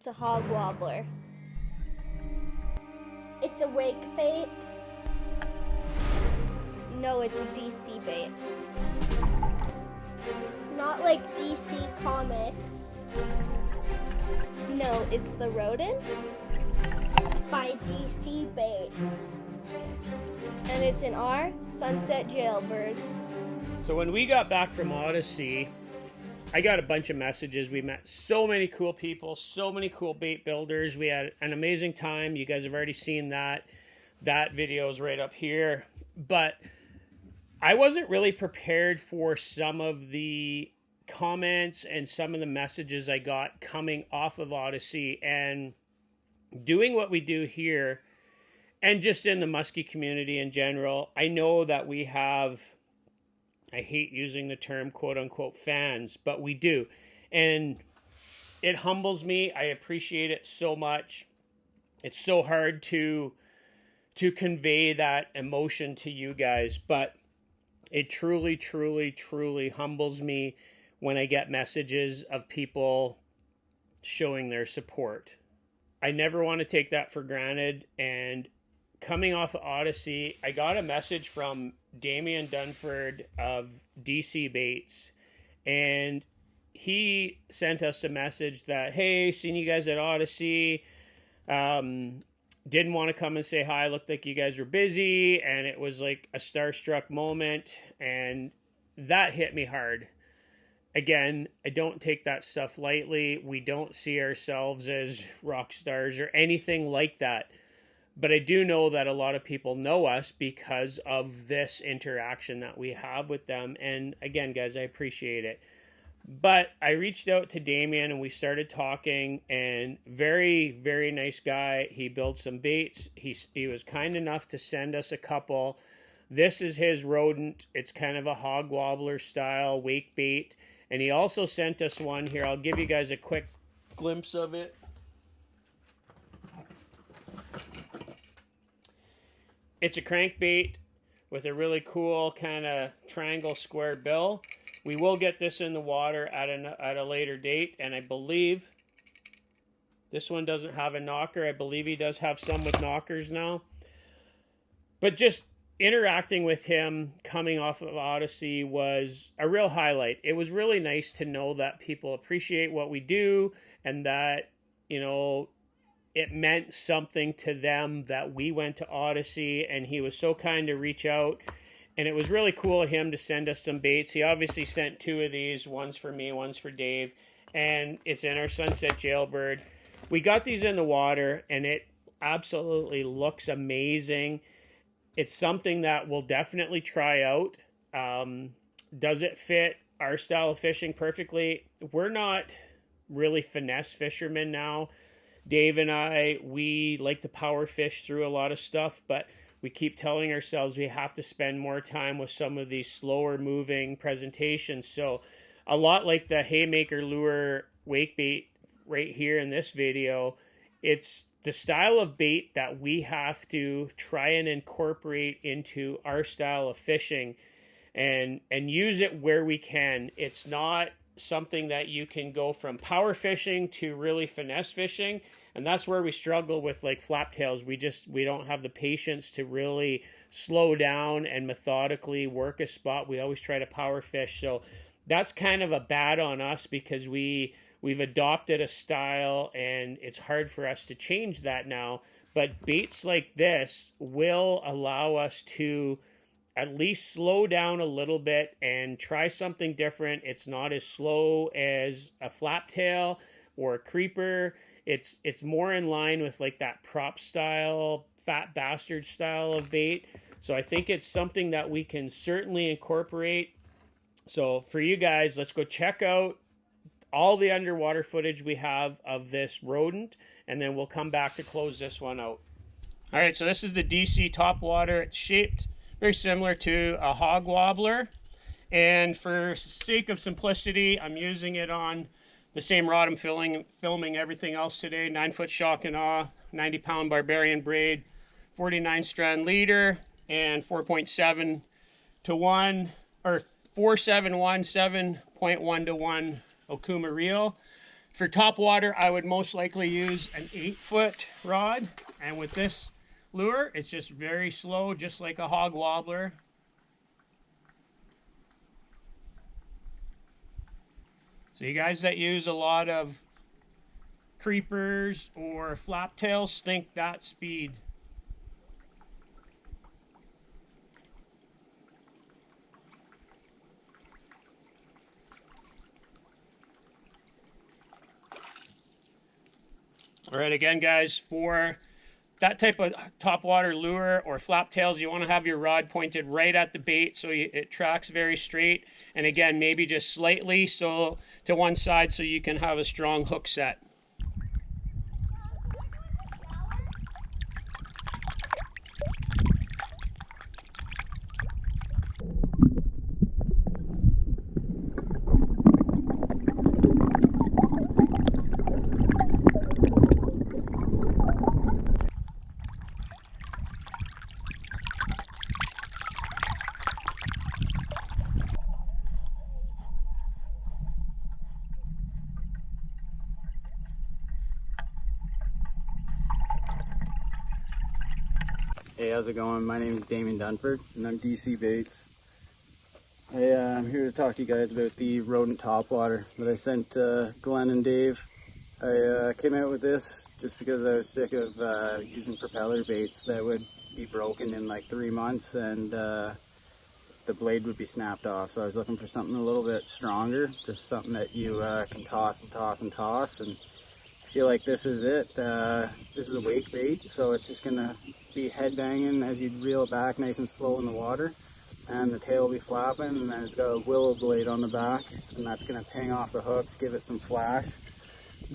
It's a hog wobbler. It's a wake bait. No, it's a DC bait. Not like DC Comics. No, it's the Rodent by DC Baits. And it's in our Sunset Jailbird. So when we got back from Odyssey, I got a bunch of messages. We met so many cool people, so many cool bait builders. We had an amazing time. You guys have already seen that. That video is right up here. But I wasn't really prepared for some of the comments and some of the messages I got coming off of Odyssey, and doing what we do here and just in the muskie community in general. I know that we have, I hate using the term quote unquote fans, but we do. And it humbles me. I appreciate it so much. It's so hard to convey that emotion to you guys, but it truly, truly, truly humbles me when I get messages of people showing their support. I never want to take that for granted. And coming off of Odyssey, I got a message from Damian Dunford of DC Baits, and he sent us a message that, hey, seen you guys at Odyssey, didn't want to come and say hi, looked like you guys were busy, and it was like a starstruck moment, and that hit me hard. Again, I don't take that stuff lightly. We don't see ourselves as rock stars or anything like that. But I do know that a lot of people know us because of this interaction that we have with them. And again, guys, I appreciate it. But I reached out to Damian and we started talking, and very, very nice guy. He built some baits. He was kind enough to send us a couple. This is his rodent. It's kind of a hog wobbler style wake bait. And he also sent us one here. I'll give you guys a quick glimpse of it. It's a crankbait with a really cool kind of triangle square bill. We will get this in the water at a later date, and I believe this one doesn't have a knocker. I believe he does have some with knockers now. But just interacting with him coming off of Odyssey was a real highlight. It was really nice to know that people appreciate what we do, and that, you know, it meant something to them that we went to Odyssey, and he was so kind to reach out. And it was really cool of him to send us some baits. He obviously sent two of these. One's for me, one's for Dave. And it's in our Sunset Jailbird. We got these in the water, and it absolutely looks amazing. It's something that we'll definitely try out. Does it fit our style of fishing perfectly? We're not really finesse fishermen now. Dave and I, we like to power fish through a lot of stuff, but we keep telling ourselves we have to spend more time with some of these slower moving presentations. So a lot like the Haymaker lure wake bait right here in this video, it's the style of bait that we have to try and incorporate into our style of fishing and use it where we can. It's not something that you can go from power fishing to really finesse fishing, and that's where we struggle with like flap tails. We don't have the patience to really slow down and methodically work a spot. We always try to power fish, so that's kind of a bad on us because we've adopted a style and it's hard for us to change that now. But baits like this will allow us to at least slow down a little bit and try something different. It's not as slow as a flap tail or a creeper. It's more in line with like that prop style, fat bastard style of bait. So I think it's something that we can certainly incorporate. So for you guys, let's go check out all the underwater footage we have of this rodent, and then we'll come back to close this one out. All right, so this is the DC topwater. It's shaped very similar to a hog wobbler, and for sake of simplicity, I'm using it on the same rod I'm filming everything else today. 9-foot shock and awe, 90-pound Barbarian Braid, 49 strand leader, and 4.7 to 1, or 471, 7.1 to 1 Okuma reel. For top water, I would most likely use an 8-foot rod. And with this lure, it's just very slow, just like a hog wobbler. So you guys that use a lot of creepers or flaptails, think that speed. All right, again, guys, for that type of topwater lure or flaptails, you want to have your rod pointed right at the bait so it tracks very straight. And again, maybe just slightly so to one side so you can have a strong hook set. Hey, how's it going? My name is Damian Dunford, and I'm DC Baits. I'm here to talk to you guys about the rodent topwater that I sent Glenn and Dave. I came out with this just because I was sick of using propeller baits that would be broken in like 3 months and the blade would be snapped off. So I was looking for something a little bit stronger, just something that you can toss and toss and toss. And I feel like this is it. This is a wake bait, so it's just gonna be head banging as you reel it back nice and slow in the water, and the tail will be flapping, and then it's got a willow blade on the back, and that's going to ping off the hooks, give it some flash.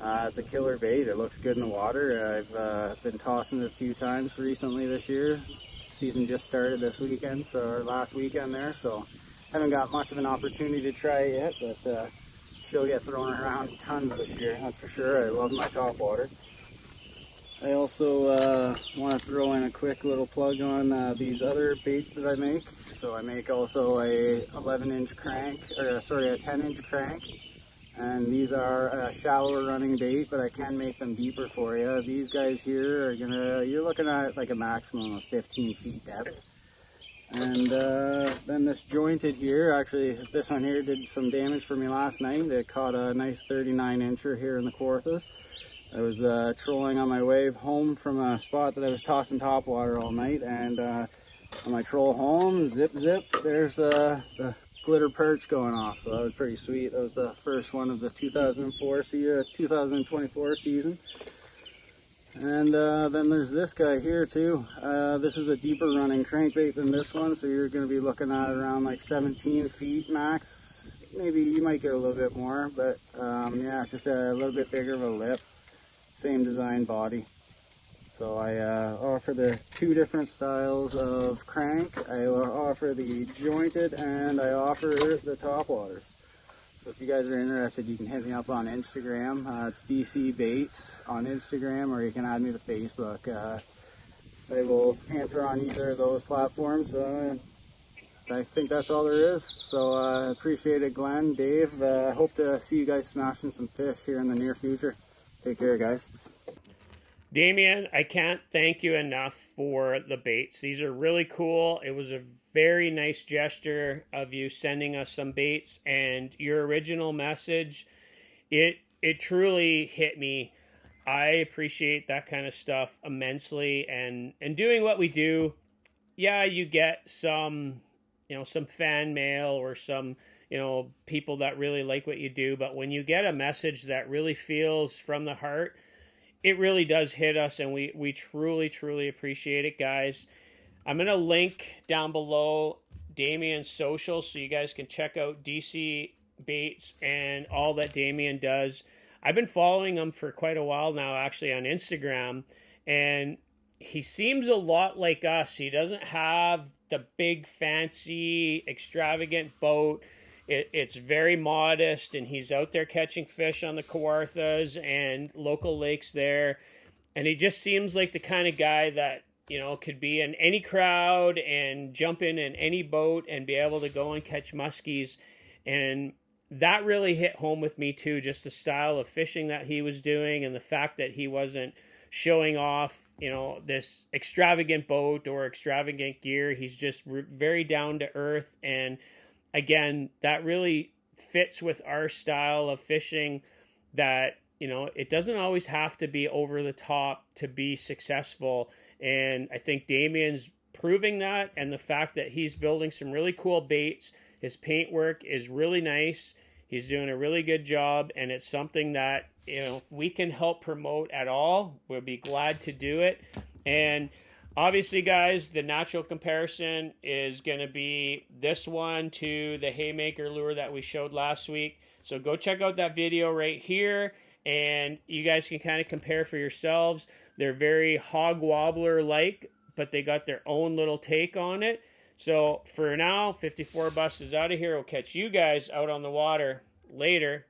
It's a killer bait. It looks good in the water. I've been tossing it a few times recently this year. Season just started this weekend, or last weekend there, so haven't got much of an opportunity to try it yet, but she'll get thrown around tons this year, that's for sure. I love my topwater. I also want to throw in a quick little plug on these other baits that I make. So I make also a 11-inch crank, or sorry, a 10-inch crank. And these are a shallower running bait, but I can make them deeper for you. These guys here are you're looking at like a maximum of 15 feet depth. And then this jointed here, actually this one here did some damage for me last night. It caught a nice 39-incher here in the Kawarthas. I was trolling on my way home from a spot that I was tossing topwater all night, and on my troll home, zip zip, there's the glitter perch going off, so that was pretty sweet. That was the first one of the 2024 season. And then there's this guy here too. This is a deeper running crankbait than this one, so you're going to be looking at around like 17 feet max. Maybe you might get a little bit more, but yeah, just a little bit bigger of a lip. Same design body. So I offer the two different styles of crank. I offer the jointed and I offer the topwaters. So if you guys are interested, you can hit me up on Instagram. It's DC Baits on Instagram, or you can add me to Facebook. I will answer on either of those platforms. I think that's all there is. So I appreciate it, Glenn, Dave. I hope to see you guys smashing some fish here in the near future. Take care, guys. Damian, I can't thank you enough for the baits. These are really cool. It was a very nice gesture of you sending us some baits, and your original message, it truly hit me. I appreciate that kind of stuff immensely, and doing what we do, yeah, you get some, some fan mail or some, people that really like what you do, but when you get a message that really feels from the heart, it really does hit us, and we truly, truly appreciate it, guys. I'm going to link down below Damian's social so you guys can check out DC Baits and all that Damian does. I've been following him for quite a while now, actually, on Instagram, and he seems a lot like us. He doesn't have the big, fancy, extravagant boat. It's very modest, and he's out there catching fish on the Kawarthas and local lakes there. And he just seems like the kind of guy that, could be in any crowd and jump in any boat and be able to go and catch muskies. And that really hit home with me too, just the style of fishing that he was doing and the fact that he wasn't showing off, you know, this extravagant boat or extravagant gear. He's just very down to earth. And again, that really fits with our style of fishing, that, you know, it doesn't always have to be over the top to be successful. And I think Damian's proving that, and the fact that he's building some really cool baits. His paintwork is really nice. He's doing a really good job, and it's something that, you know, if we can help promote at all, we'll be glad to do it. And obviously, guys, the natural comparison is going to be this one to the Haymaker lure that we showed last week. So go check out that video right here, and you guys can kind of compare for yourselves. They're very hog wobbler like, but they got their own little take on it. So for now, 54 Bus is out of here. We'll catch you guys out on the water later.